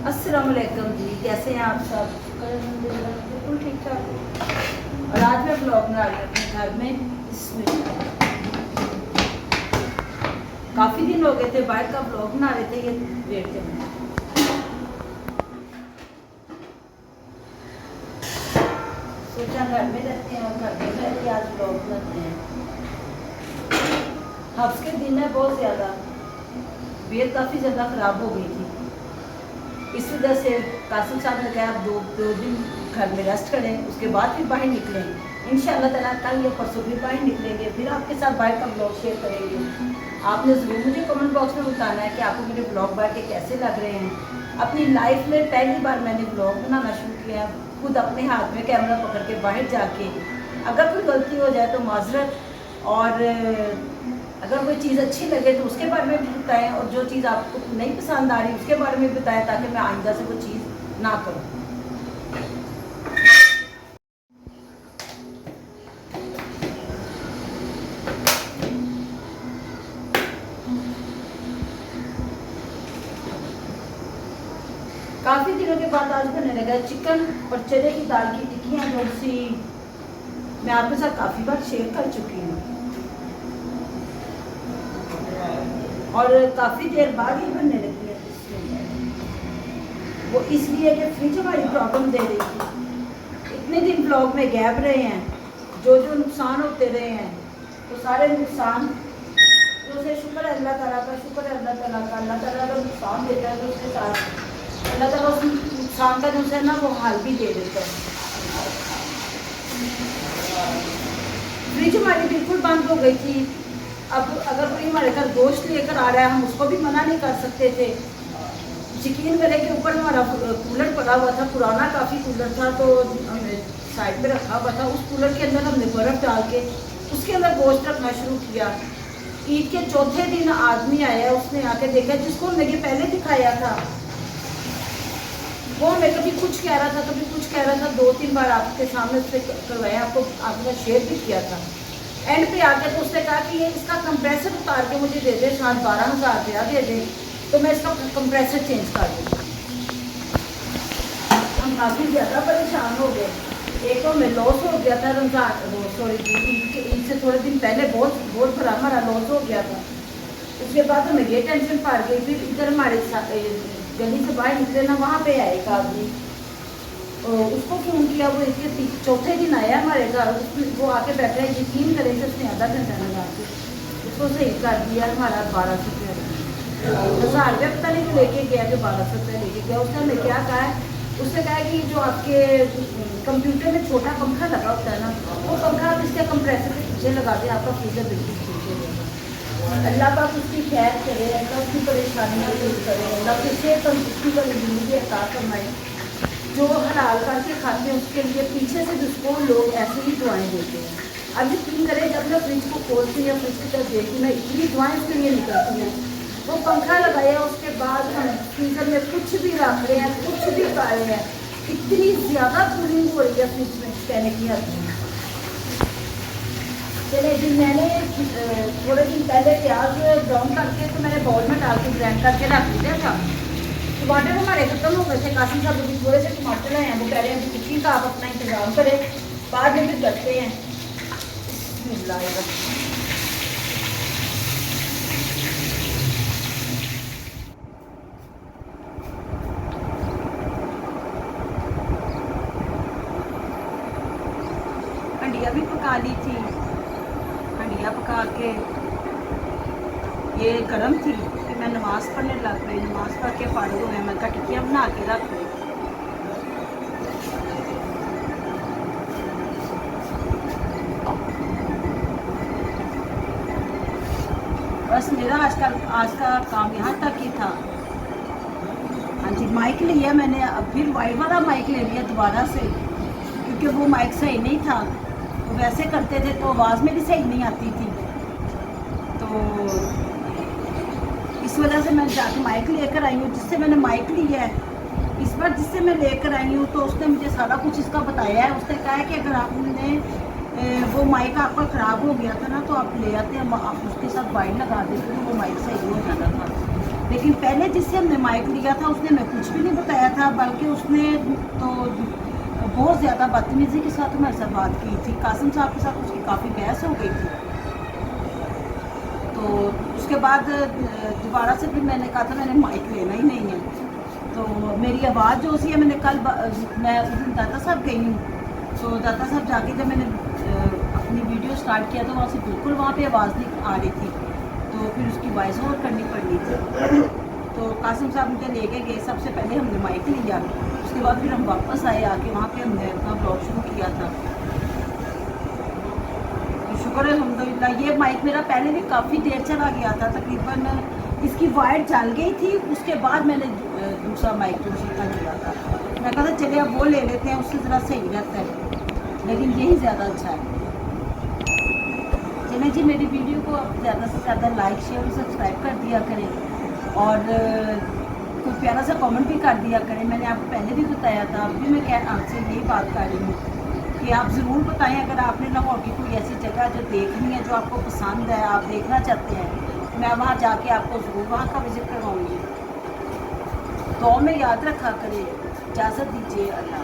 अस्सलाम वालेकुम जी, कैसे हैं आप सब? बिल्कुल ठीक ठाक। और आज मैं ब्लॉग बना रही हूँ अपने घर में। इसमें काफ़ी दिन हो गए थे, बाहर का ब्लॉग बना रहे थे, ये वेट करना। सोचा घर में रहते हैं और घर में रह के आज ब्लॉग बनाते हैं। हफ्स के दिन है, बहुत ज़्यादा तबीयत काफ़ी ज़्यादा ख़राब हो गई थी। इस वजह से कासिम साहब ने कहा आप दो दिन घर में रेस्ट करें, उसके बाद फिर बाहर निकलेंगे इंशाअल्लाह ताला। कल या परसों फिर बाहर निकलेंगे, फिर आपके साथ बाहर का ब्लॉग शेयर करेंगे। आपने ज़रूर मुझे कमेंट बॉक्स में बताना है कि आपको मेरे ब्लॉग बाहर के कैसे लग रहे हैं। अपनी लाइफ में पहली बार मैंने ब्लॉग बनाना शुरू किया, खुद अपने हाथ में कैमरा पकड़ के बाहर जाके। अगर कोई गलती हो जाए तो माजरत, और अगर कोई चीज़ अच्छी लगे तो उसके बारे में भी बताएं, और जो चीज़ आपको नहीं पसंद आ रही उसके बारे में बताएं, ताकि मैं आइंदा से वो चीज़ ना करूं। काफ़ी दिनों के बाद आज बनने लगा चिकन और चने की दाल की टिक्कियाँ, जो सी मैं आपके साथ काफ़ी बार शेयर कर चुकी हूँ, और काफ़ी देर बाद ही बनने लगी है। वो इसलिए कि फ्रिज हमारी प्रॉब्लम दे रही थी। इतने दिन ब्लॉग में गैप रहे हैं, जो जो नुकसान होते रहे हैं, तो सारे नुकसान जो से शुक्र है अल्लाह ताला का, शुक्र है अल्लाह ताला का। अल्लाह ताला अगर नुकसान देता है तो उसके साथ अल्लाह ताला उस नुकसान का जो है ना वो हाल भी दे देता है। फ्रिज हमारी बिल्कुल बंद हो गई थी। अब अगर कोई हमारे घर गोश्त लेकर आ रहा है, हम उसको भी मना नहीं कर सकते थे। यकीन करें कि ऊपर हमारा कूलर पड़ा हुआ था, पुराना काफ़ी कूलर था, तो हमने साइड में रखा हुआ था। उस कूलर के अंदर हमने बर्फ़ डाल के उसके अंदर गोश्त रखना शुरू किया। ईद के चौथे दिन आदमी आया, उसने आके देखा, जिसको हमने ये पहले दिखाया था, वो हमें कभी कुछ कह रहा था, कभी कुछ कह रहा था। 2-3 बार आपके सामने उससे करवाया, आपको आपने शेयर भी किया था। एंड पे आके तो उसने कहा कि ये इसका कंप्रेसर उतार के मुझे दे दे, शायद 12,000 रुपया दे दे, तो मैं इसका कंप्रेसर चेंज कर दूँ। हम काफ़ी ज़्यादा परेशान हो गए। एक तो हमें लॉस हो गया था रमज़ान, सॉरी इनसे थोड़े दिन पहले बहुत बड़ा हमारा लॉस हो गया था। उसके बाद हमें ये टेंशन पड़ गई। फिर इधर हमारे साथ गली से बाहर निकले ना, वहाँ पे आए एक आदमी, उसको फ़ोन किया, वो इसके चौथे दिन आया हमारे घर। वो आके बैठा है, यकीन करें कि उसने आधा घंटा लगा के उसको सही कर दिया। हमारा 1200 रुपया, 1000 रुपया पता नहीं लेके गया, जो 1200 रुपया लेके गया। उसने हमें क्या कहा है, उसने कहा कि जो आपके कंप्यूटर में छोटा पंखा लगा होता है ना, वो पंखा आप इसके कंप्रेसर के पीछे लगा दें, आपका फ्रीजर बिल्कुल ठीक हो जाएगा। अल्लाह पाक उसकी खैर करे, अल्लाह उसकी परेशानी दूर करे, अल्लाह की सेहत तंदुरुस्ती वाली ज़िंदगी अता फरमाए। जो हलाल करके खाते हैं उसके लिए पीछे से जिसको लोग ऐसे ही दुआएं देते हैं। अब यकीन करें, जब मैं फ्रिज को खोलती हूँ या फ्रिज की तरफ देखती हूँ, इतनी दुआएं उसके लिए निकलती हैं। वो पंखा लगाया, उसके बाद हम फ्रीजर में कुछ भी रख रहे हैं, कुछ भी खा रहे हैं, इतनी ज़्यादा कूलिंग हो रही है फ्रिज में, कहने की हद नहीं। चले दिन मैंने थोड़े दिन पहले प्याज ब्राउन करके तो मैंने बाउल में डाल के ग्राइंड करके रख दिया था। टमाटर हमारे खत्म हो गए थे, कासिम साहब अभी थोड़े से टमाटर हैं, वो कह रहे हैं कुकिंग का आप अपना इंतज़ाम करें, बाद में फिर करते हैं। हंडिया भी पका ली थी, हंडिया पका के ये गर्म थी, फिर मैं नमाज़ पढ़ने लग गई। नमाज़ पढ़ के फारिग हुए, मैं टिक्कियाँ बना के रख ली। बस मेरा आज का काम यहाँ तक ही था। हाँ जी, माइक लिया मैंने, अब फिर वाइट वाला माइक ले लिया दोबारा से, क्योंकि वो माइक सही नहीं था। तो वैसे करते थे तो आवाज़ मेरी सही नहीं आती थी, तो इस वजह से मैं जाके माइक लेकर आई हूँ। जिससे मैंने माइक लिया है इस बार, जिससे मैं लेकर आई हूँ, तो उसने मुझे सारा कुछ इसका बताया है। उसने कहा है कि अगर आपने वो माइक आपका ख़राब हो गया था ना, तो आप ले आते हैं, आप उसके साथ वाइर लगा देते तो वो माइक सही हो जाता था। लेकिन पहले जिससे हमने माइक लिया था उसने मैं कुछ भी नहीं बताया था, बल्कि उसने तो बहुत ज़्यादा बदतमीज़ी के साथ हमारे साथ बात की थी। कासिम साहब के साथ उसकी काफ़ी बहस हो गई थी। तो उसके बाद दोबारा से फिर मैंने कहा था मैंने माइक लेना ही नहीं है। तो मेरी आवाज़ जो सी है, मैंने मैं उस दिन दाता साहब गई हूँ, तो दाता साहब जाके जब मैंने अपनी वीडियो स्टार्ट किया तो वहाँ से बिल्कुल वहाँ पे आवाज़ नहीं आ रही थी, तो फिर उसकी वॉइस ओवर करनी पड़नी थी। तो कासिम साहब मुझे लेके गए, सबसे पहले हमने माइक लिया, उसके बाद फिर हम वापस आए, आके वहाँ पे हमने अपना ब्लॉग शुरू किया था। तो शुक्र है अल्हम्दुलिल्लाह। ये माइक मेरा पहले भी काफ़ी देर चला गया था, तकरीबन इसकी वायर जल गई थी, उसके बाद मैंने दूसरा माइक जो सीखा लिया था। मैं कहा था चलिए अब वो ले लेते हैं, उससे ज़रा सही रहता है, लेकिन यही ज़्यादा अच्छा है। चलिए जी, मेरी वीडियो को आप ज़्यादा से ज़्यादा लाइक शेयर और सब्सक्राइब कर दिया करें, और कोई प्यारा सा कमेंट भी कर दिया करें। मैंने आपको पहले भी बताया था, अब भी मैं आपसे यही बात कर रही हूँ कि आप ज़रूर बताएं अगर आपने लाहौर की कोई ऐसी जगह जो देखनी है, जो आपको पसंद है, आप देखना चाहते हैं, मैं वहाँ जाके आपको ज़रूर वहाँ का विज़िट करवाऊँगी। तो में याद रखा करें। इजाज़त दीजिए, अल्लाह।